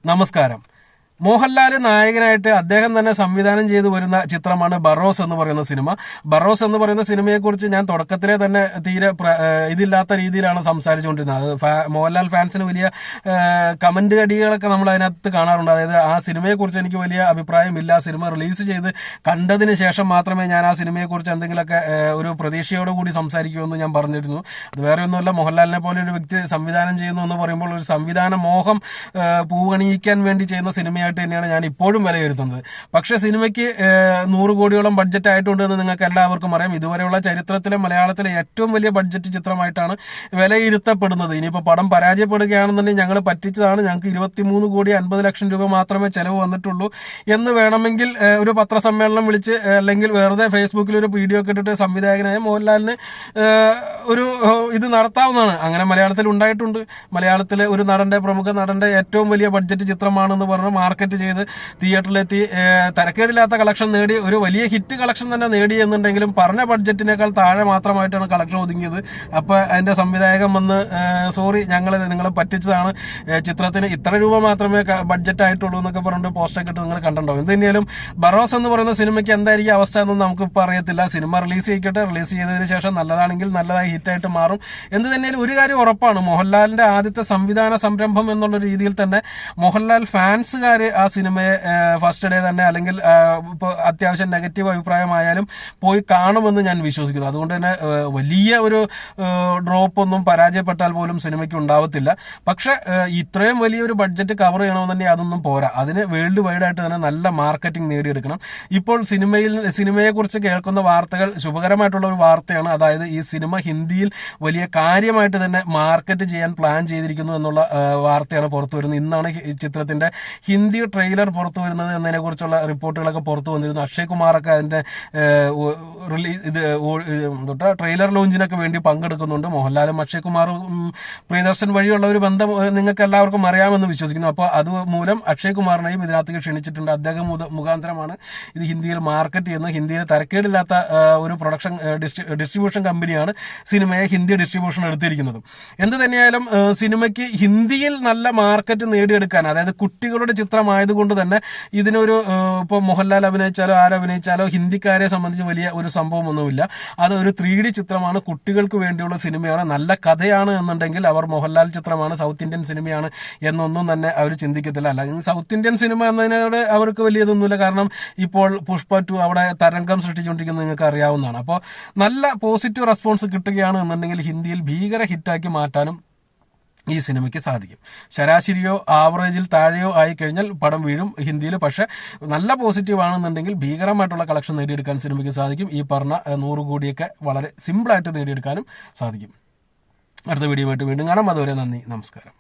നമസ്കാരം. മോഹൻലാൽ നായകനായിട്ട് അദ്ദേഹം തന്നെ സംവിധാനം ചെയ്തു വരുന്ന ചിത്രമാണ് ബറോസ് എന്ന് പറയുന്ന സിനിമ. ബറോസ് എന്ന് പറയുന്ന സിനിമയെക്കുറിച്ച് ഞാൻ തുടക്കത്തിലെ തന്നെ തീരെ ഇതില്ലാത്ത രീതിയിലാണ് സംസാരിച്ചുകൊണ്ടിരുന്നത്. മോഹൻലാൽ ഫാൻസിന് വലിയ കമന്റ് അടികളൊക്കെ നമ്മൾ അതിനകത്ത് കാണാറുണ്ട്. അതായത് ആ സിനിമയെക്കുറിച്ച് എനിക്ക് വലിയ അഭിപ്രായമില്ല, സിനിമ റിലീസ് ചെയ്ത് കണ്ടതിന് ശേഷം മാത്രമേ ഞാൻ ആ സിനിമയെക്കുറിച്ച് എന്തെങ്കിലുമൊക്കെ ഒരു പ്രതീക്ഷയോടുകൂടി സംസാരിക്കുമെന്ന് ഞാൻ പറഞ്ഞിരുന്നു. അത് വേറെ ഒന്നുമല്ല, മോഹൻലാലിനെ പോലെ ഒരു വ്യക്തി സംവിധാനം ചെയ്യുന്നു എന്ന് പറയുമ്പോൾ ഒരു സംവിധാന മോഹം പൂവണിയിക്കാൻ വേണ്ടി ചെയ്യുന്ന സിനിമയായിട്ട് തന്നെയാണ് ഞാൻ ഇപ്പോഴും വിലയിരുത്തുന്നത്. പക്ഷെ സിനിമയ്ക്ക് 100 കോടിയോളം ബഡ്ജറ്റ് ആയിട്ടുണ്ട് എന്ന് നിങ്ങൾക്ക് എല്ലാവർക്കും അറിയാം. ഇതുവരെയുള്ള ചരിത്രത്തിലെ മലയാളത്തിലെ ഏറ്റവും വലിയ ബഡ്ജറ്റ് ചിത്രമായിട്ടാണ് വിലയിരുത്തപ്പെടുന്നത്. ഇനിയിപ്പോൾ പടം പരാജയപ്പെടുകയാണെന്നുണ്ടെങ്കിൽ ഞങ്ങൾ പറ്റിച്ചതാണ്, ഞങ്ങൾക്ക് 23 കോടി 50 ലക്ഷം രൂപ മാത്രമേ ചെലവ് വന്നിട്ടുള്ളൂ എന്ന് വേണമെങ്കിൽ ഒരു പത്രസമ്മേളനം വിളിച്ച് അല്ലെങ്കിൽ വെറുതെ ഫേസ്ബുക്കിൽ ഒരു വീഡിയോ ഒക്കെ ഇട്ടിട്ട് സംവിധായകനായ മോഹൻലാലിന് ഒരു ഇത് നടത്താവുന്നതാണ്. അങ്ങനെ മലയാളത്തിൽ ഉണ്ടായിട്ടുണ്ട്. മലയാളത്തിലെ ഒരു പ്രമുഖ നടന്റെ ഏറ്റവും വലിയ ബഡ്ജറ്റ് ചിത്രമാണെന്ന് പറഞ്ഞ് മാർക്കറ്റ് ചെയ്ത് തിയേറ്ററിലെത്തി തരക്കേടില്ലാത്ത കളക്ഷൻ നേടി, ഒരു വലിയ ഹിറ്റ് കളക്ഷൻ തന്നെ നേടി എന്നുണ്ടെങ്കിലും പറഞ്ഞ ബഡ്ജറ്റിനേക്കാൾ താഴെ മാത്രമായിട്ടാണ് കളക്ഷൻ ഒതുങ്ങിയത്. അപ്പൊ അതിന്റെ സംവിധായകൻ വന്ന് സോറി, നിങ്ങളെ പറ്റിച്ചതാണ്, ചിത്രത്തിന് ഇത്ര രൂപ മാത്രമേ ബഡ്ജറ്റ് ആയിട്ടുള്ളൂ എന്നൊക്കെ പറഞ്ഞിട്ട് പോസ്റ്റൊക്കെ ഇട്ട് നിങ്ങൾ കണ്ടിട്ടുണ്ടോ. എന്ത് തന്നെയാലും ബറോസ് എന്ന് പറയുന്ന സിനിമയ്ക്ക് എന്തായിരിക്കും അവസ്ഥ എന്നൊന്നും നമുക്കിപ്പോൾ അറിയത്തില്ല. സിനിമ റിലീസ് ചെയ്യിക്കട്ടെ, റിലീസ് ചെയ്തതിനു ശേഷം നല്ലതാണെങ്കിൽ നല്ലതായി ഹിറ്റായിട്ട് മാറും. എന്ത് തന്നെയാലും ഒരു കാര്യം ഉറപ്പാണ്, മോഹൻലാലിന്റെ ആദ്യത്തെ സംവിധാന സംരംഭം എന്നുള്ള രീതിയിൽ തന്നെ മോഹൻലാൽ ഫാൻസുകാര് ആ സിനിമയെ ഫസ്റ്റ് ഡേ തന്നെ അല്ലെങ്കിൽ ഇപ്പോൾ അത്യാവശ്യം നെഗറ്റീവ് അഭിപ്രായമായാലും പോയി കാണുമെന്ന് ഞാൻ വിശ്വസിക്കുന്നു. അതുകൊണ്ട് തന്നെ വലിയ ഒരു ഡ്രോപ്പ് ഒന്നും പരാജയപ്പെട്ടാൽ പോലും സിനിമയ്ക്ക് ഉണ്ടാവത്തില്ല. പക്ഷെ ഇത്രയും വലിയൊരു ബഡ്ജറ്റ് കവർ ചെയ്യണമെന്നുണ്ടെങ്കിൽ അതൊന്നും പോരാ. അതിന് വേൾഡ് വൈഡ് ആയിട്ട് തന്നെ നല്ല മാർക്കറ്റിംഗ് നേടിയെടുക്കണം. ഇപ്പോൾ സിനിമയെക്കുറിച്ച് കേൾക്കുന്ന വാർത്തകൾ ശുഭകരമായിട്ടുള്ള ഒരു വാർത്തയാണ്. അതായത് ഈ സിനിമ ഹിന്ദിയിൽ വലിയ കാര്യമായിട്ട് തന്നെ മാർക്കറ്റ് ചെയ്യാൻ പ്ലാൻ ചെയ്തിരിക്കുന്നു എന്നുള്ള വാർത്തയാണ് പുറത്തു വരുന്നത്. ഇന്നാണ് ഈ ചിത്രത്തിന്റെ ഹിന്ദി ട്രെയിലർ പുറത്തു വരുന്നത് എന്നതിനെ കുറിച്ചുള്ള റിപ്പോർട്ടുകളൊക്കെ പുറത്തു വന്നിരുന്നു. അക്ഷയ് കുമാറൊക്കെ അതിന്റെ ട്രെയിലർ ലോഞ്ചിനൊക്കെ വേണ്ടി പങ്കെടുക്കുന്നുണ്ട്. മോഹൻലാലും അക്ഷയ് കുമാറും പ്രിയദർശൻ വഴിയുള്ള ഒരു ബന്ധം നിങ്ങൾക്ക് എല്ലാവർക്കും അറിയാമെന്ന് വിശ്വസിക്കുന്നു. അപ്പോൾ അതുമൂലം അക്ഷയ് കുമാറിനെയും ഇതിനകത്തേക്ക് ക്ഷണിച്ചിട്ടുണ്ട്. അദ്ദേഹം മുഖാന്തരമാണ് ഇത് ഹിന്ദിയിൽ മാർക്കറ്റ് ചെയ്യുന്നത്. ഹിന്ദിയിൽ തരക്കേടില്ലാത്ത ഒരു പ്രൊഡക്ഷൻ ഡിസ്ട്രിബ്യൂഷൻ കമ്പനിയാണ് സിനിമയെ ഹിന്ദി ഡിസ്ട്രിബ്യൂഷൻ എടുത്തിരിക്കുന്നത്. എന്ത് തന്നെയായാലും സിനിമയ്ക്ക് ഹിന്ദിയിൽ നല്ല മാർക്കറ്റ് നേടിയെടുക്കാൻ, അതായത് കുട്ടികളുടെ ചിത്രമായതുകൊണ്ട് തന്നെ ഇതിനൊരു ഇപ്പോൾ മോഹൻലാൽ അഭിനയിച്ചാലോ ആരഭിനയിച്ചാലോ ഹിന്ദിക്കാരെ സംബന്ധിച്ച് വലിയ ഒരു സംഭവമൊന്നുമില്ല. അത് ഒരു 3D ചിത്രമാണ്, കുട്ടികൾക്ക് വേണ്ടിയുള്ള സിനിമയാണ്. നല്ല കഥയാണ് എന്നുണ്ടെങ്കിൽ അവർ മോഹൻലാൽ ചിത്രമാണ്, സൗത്ത് ഇന്ത്യൻ സിനിമയാണ് എന്നൊന്നും തന്നെ അവർ ചിന്തിക്കത്തില്ല. അല്ലെങ്കിൽ സൗത്ത് ഇന്ത്യൻ സിനിമ എന്നതിനോട് അവർക്ക് വലിയതൊന്നുമില്ല. കാരണം ഇപ്പോൾ പുഷ്പ 2 അവിടെ തരംഗം സൃഷ്ടിച്ചുകൊണ്ടിരിക്കുന്നത് നിങ്ങൾക്ക് അറിയാവുന്നതാണ്. അപ്പോൾ നല്ല പോസിറ്റീവ് റെസ്പോൺസ് കിട്ടുകയാണ് എന്നുണ്ടെങ്കിൽ ഹിന്ദിയിൽ ഭീകര ഹിറ്റാക്കി മാറ്റാനും ഈ സിനിമയ്ക്ക് സാധിക്കും. ശരാശരിയോ ആവറേജിൽ താഴെയോ ആയി കഴിഞ്ഞാൽ പടം വീഴും ഹിന്ദിയിൽ. പക്ഷെ നല്ല പോസിറ്റീവ് ആണെന്നുണ്ടെങ്കിൽ ഭീകരമായിട്ടുള്ള കളക്ഷൻ നേടിയെടുക്കാൻ സിനിമയ്ക്ക് സാധിക്കും. ഈ പറഞ്ഞ 100 കോടിയൊക്കെ വളരെ സിമ്പിളായിട്ട് നേടിയെടുക്കാനും സാധിക്കും. അടുത്ത വീഡിയോ ആയിട്ട് വീണ്ടും കാണാം. അതുവരെ നന്ദി, നമസ്കാരം.